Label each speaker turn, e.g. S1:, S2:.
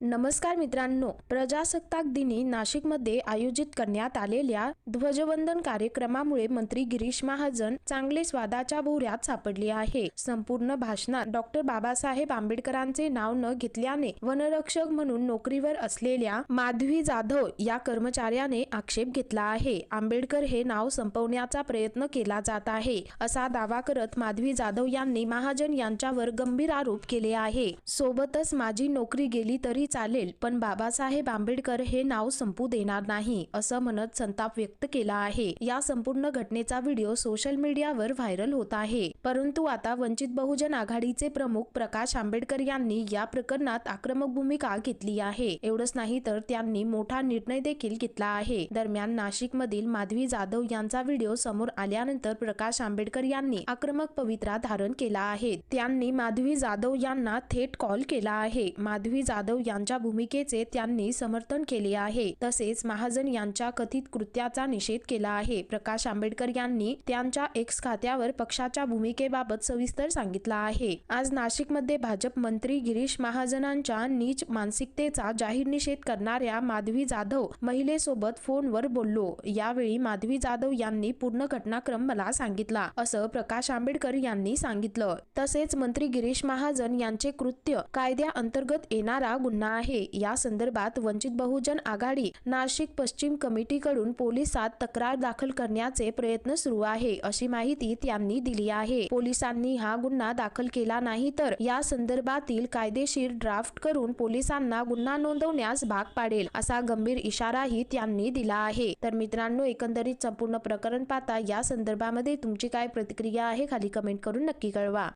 S1: नमस्कार मित्रांनो, प्रजासत्ताक दिनी नाशिकमध्ये आयोजित करण्यात आलेल्या ध्वजवंदन कार्यक्रमामुळे मंत्री गिरीश महाजन चांगले स्वादाच्या भोवऱ्यात सापडले आहे. संपूर्ण भाषणात डॉक्टर बाबासाहेब आंबेडकरांचे नाव न घेतल्याने वनरक्षक म्हणून नोकरीवर असलेल्या माधवी जाधव या कर्मचाऱ्याने आक्षेप घेतला आहे. आंबेडकर हे नाव संपवण्याचा प्रयत्न केला जात आहे, असा दावा करत माधवी जाधव यांनी महाजन यांच्यावर गंभीर आरोप केले आहे. सोबतच माझी नोकरी गेली तरी चालेल, पण बाबासाहेब आंबेडकर हे नाव संपू देणार नाही, असं म्हणत संताप व्यक्त केला आहे. या संपूर्ण घटनेचा व्हिडिओ सोशल मीडियावर व्हायरल होत आहे. परंतु आता वंचित बहुजन आघाडीचे प्रमुख प्रकाश आंबेडकर यांनी या प्रकरणात आक्रमक भूमिका घेतली आहे. एवढंच नाही तर त्यांनी मोठा निर्णय देखील घेतला आहे. दरम्यान नाशिकमधील माधवी जाधव यांचा व्हिडिओ समोर आल्यानंतर प्रकाश आंबेडकर यांनी आक्रमक पवित्रा धारण केला आहे. त्यांनी माधवी जाधव यांना थेट कॉल केला आहे. माधवी जाधव यांच्या भूमिकेचे त्यांनी समर्थन केले आहे. तसेच महाजन यांच्या कथित कृत्याचा निषेध केला आहे. प्रकाश आंबेडकर यांनी त्यांच्या एक्स खात्यावर पक्षाच्या भूमिकेबाबत सविस्तर सांगितलं आहे. आज नाशिकमध्ये भाजप मंत्री गिरीश महाजनांच्या नीच मानसिकतेचा जाहीर निषेध करणाऱ्या माधवी जाधव महिलेसोबत फोनवर बोललो. यावेळी माधवी जाधव यांनी पूर्ण घटनाक्रम मला सांगितला, असं प्रकाश आंबेडकर यांनी सांगितलं. तसेच मंत्री गिरीश महाजन यांचे कृत्य कायद्याअंतर्गत येणारा गुन्हा आहे. या संदर्भात वंचित बहुजन आघाडी नाशिक पश्चिम कमिटीकडून पोलिसात तक्रार दाखल करण्याचे प्रयत्न सुरू आहे, अशी माहिती त्यांनी दिली आहे. पोलिसांनी हा गुन्हा दाखल केला नाही तर या संदर्भातील कायदेशीर ड्राफ्ट करून पोलिसांना गुन्हा नोंदवण्यास भाग पाडेल, असा गंभीर इशाराही त्यांनी दिला आहे. तर मित्रांनो, एकंदरीत संपूर्ण प्रकरण पाहता या संदर्भामध्ये तुमची काय प्रतिक्रिया आहे खाली कमेंट करून नक्की कळवा.